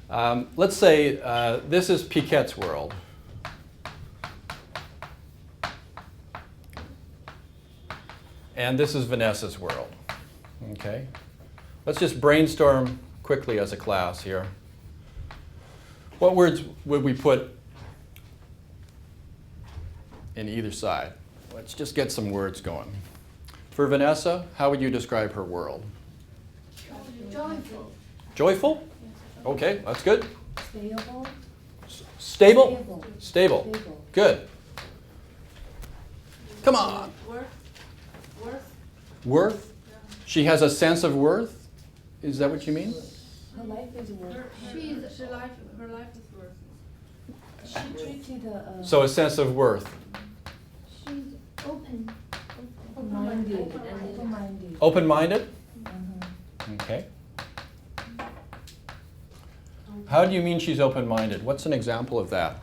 Let's say this is Piquette's world. And this is Vanessa's world. Okay? Let's just brainstorm quickly as a class here. What words would we put in either side? Let's just get some words going. For Vanessa, how would you describe her world? Joyful. Joyful? Okay, that's good. Stable. Stable? Stable. Good. Come on. Worth. Worth? She has a sense of worth? Is that what you mean? Her life is worth. Her life is worth. She treated So a sense of worth. She's open. open-minded. Open-minded. Open-minded? Okay. How do you mean she's open-minded? What's an example of that?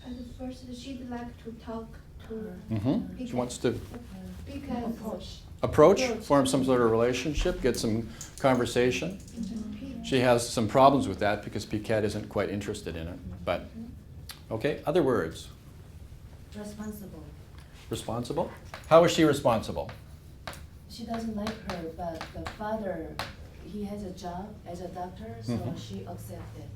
At first, she'd like to talk to her. Mm-hmm. She wants to Because approach, form some sort of relationship, get some conversation. She has some problems with that because Piquette isn't quite interested in it. But, okay, other words. Responsible. Responsible? How is she responsible? She doesn't like her, but the father, he has a job as a doctor, so she accepted.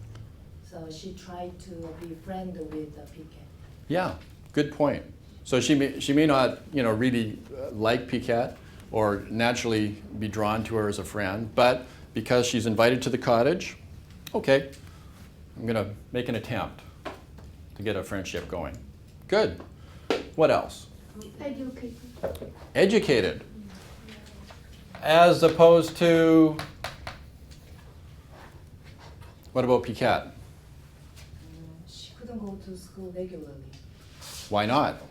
So she tried to be friend with Piquette. Yeah, good point. So she may not, really like Piquette or naturally be drawn to her as a friend, but because she's invited to the cottage, okay, I'm going to make an attempt to get a friendship going. Good. What else? educated. Educated. As opposed to, what about Piquette? She couldn't go to school regularly. Why not?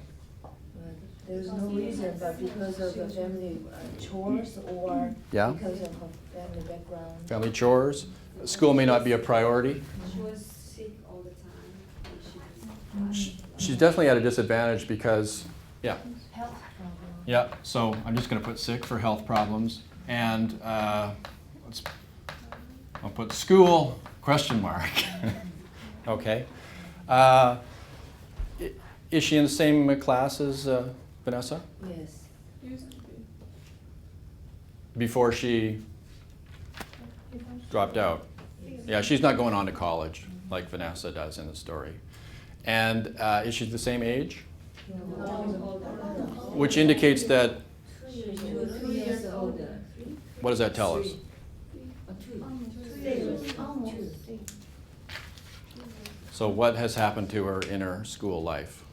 There's no reason, but because of the family chores or Yeah. because of her family background. Family chores. School may not be a priority. She was sick all the time. She's definitely at a disadvantage because, yeah. Health problem. Yeah, so I'm just going to put sick for health problems. And I'll put school, question mark. Okay. Is she in the same class as Vanessa? Yes. Before she dropped out? Yeah, she's not going on to college like Vanessa does in the story. And is she the same age? Which indicates that, 2 years older. what does that tell us? So what has happened to her in her school life?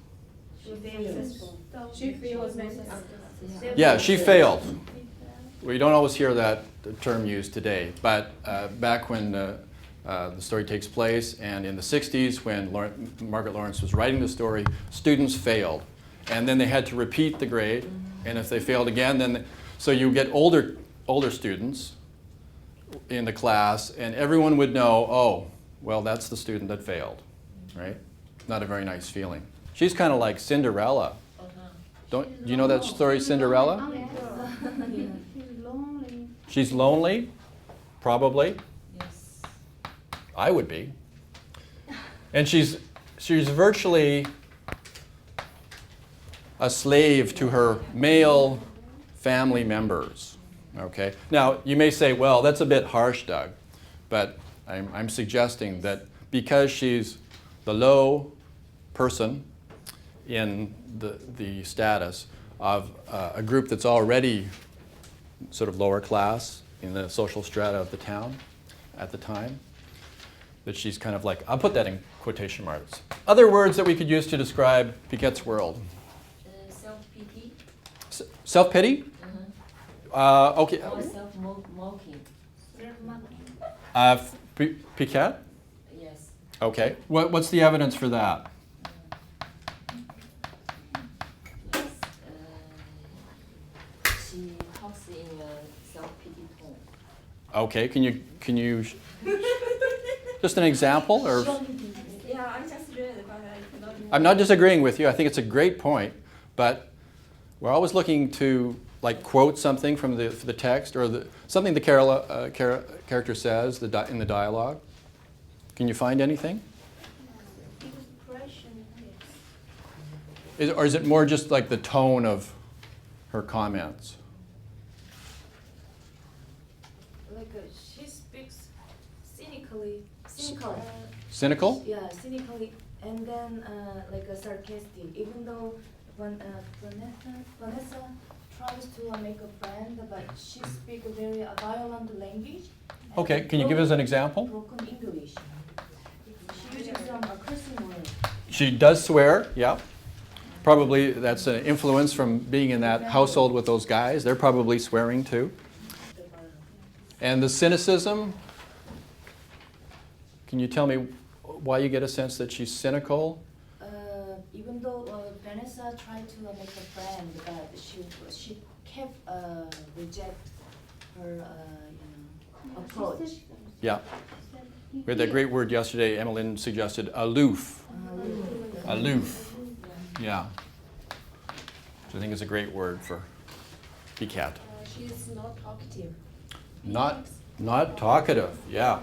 She feels Yeah, she failed. We don't always hear that term used today, but back when the story takes place and in the 60s when Margaret Laurence was writing the story, students failed. And then they had to repeat the grade, and if they failed again, then so you get older students in the class, and everyone would know, oh, well, that's the student that failed, right? Not a very nice feeling. She's kind of like Cinderella. Do you know that story, Cinderella? She's lonely. She's lonely, probably. Yes. I would be. And she's virtually a slave to her male family members. Okay. Now you may say, well, that's a bit harsh, Doug, but I'm suggesting that because she's the low person in the status of a group that's already sort of lower class in the social strata of the town at the time, that she's kind of like, I'll put that in quotation marks. Other words that we could use to describe Piquette's world. Self-pity. Self-pity? Okay. Or self-mocking. Piquette? Yes. Okay. What's the evidence for that? Yes. She talks in a self-pity tone. Okay. Can you just an example or? Yeah, I just read, but I cannot. I'm not disagreeing with you. I think it's a great point, but we're always looking to like quote something from the text or something the character says in the dialogue? Can you find anything? Expression. Or is it more just like the tone of her comments? Like she speaks cynically. Cynical. Cynical? Yeah, cynically, and then like a sarcastic. Even though when Vanessa tries to make a friend, but she speaks very violent language. Okay, can you give us an example? Broken English. She uses some cursing words. She does swear, yeah. Probably that's an influence from being in that household with those guys. They're probably swearing too. And the cynicism, can you tell me why you get a sense that she's cynical? Even though Vanessa tried to make a friend, but she kept reject her approach. Yeah. We had that great word yesterday, Emmeline suggested, aloof. Aloof. Yeah. Which I think is a great word for PCAT. She's not talkative. Not talkative, yeah.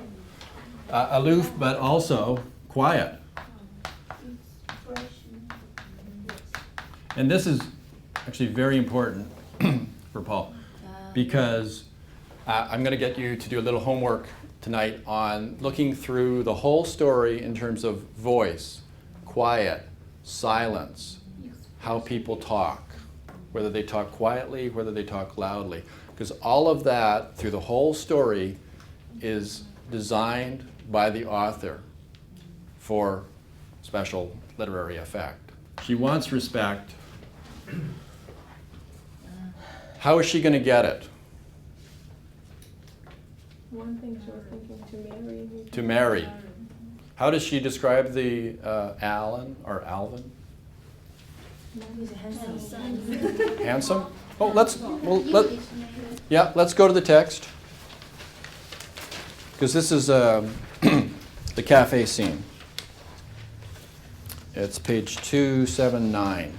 Aloof, but also quiet. And this is actually very important for Paul, because I'm going to get you to do a little homework tonight on looking through the whole story in terms of voice, quiet, silence, how people talk, whether they talk quietly, whether they talk loudly. Because all of that through the whole story is designed by the author for special literary effect. She wants respect. How is she going to get it? One thing she was thinking to marry. To marry. How does she describe the Alan or Alvin? He's handsome. Handsome? Oh, let's go to the text, because this is the cafe scene. It's page 279.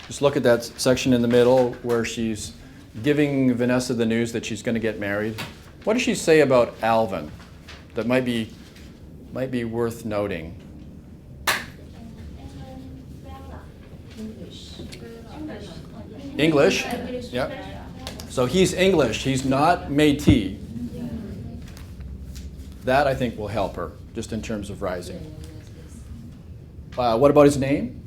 Just look at that section in the middle where she's giving Vanessa the news that she's going to get married. What does she say about Alvin that might be worth noting? English. Yep. So he's English. He's not Métis. That, I think, will help her, just in terms of rising. What about his name?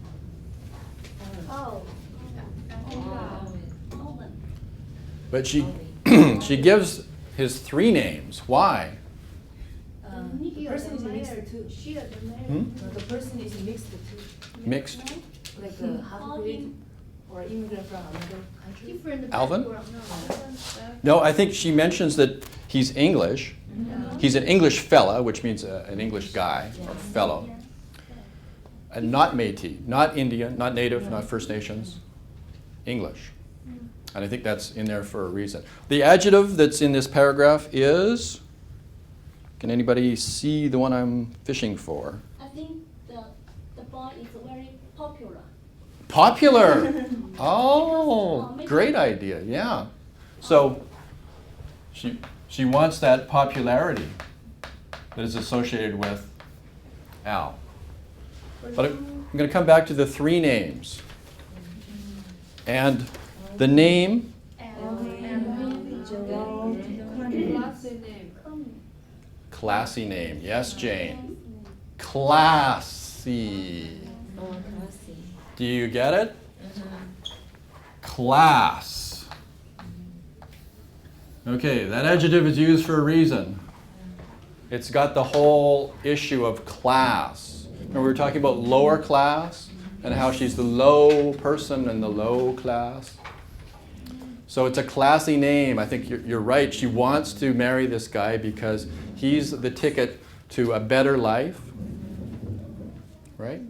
But she gives his 3 names. Why? The person is mixed too. The person is mixed too. Mixed. Like a half-breed or immigrant from another country. Different Alvin? background, No, I think she mentions that he's English. He's an English fella, which means an English guy or fellow. And not Métis, not Indian, not Native, not First Nations. English. And I think that's in there for a reason. The adjective that's in this paragraph is, can anybody see the one I'm fishing for? I think the boy is very popular. Popular. Oh, great idea. Yeah. So she wants that popularity that is associated with Al. But I'm going to come back to the 3 names. And the name, classy name. Yes, Jane. Classy. Do you get it? Class. Okay, that adjective is used for a reason. It's got the whole issue of class. Remember we were talking about lower class and how she's the low person in the low class. So it's a classy name. I think you're right. She wants to marry this guy because he's the ticket to a better life, right?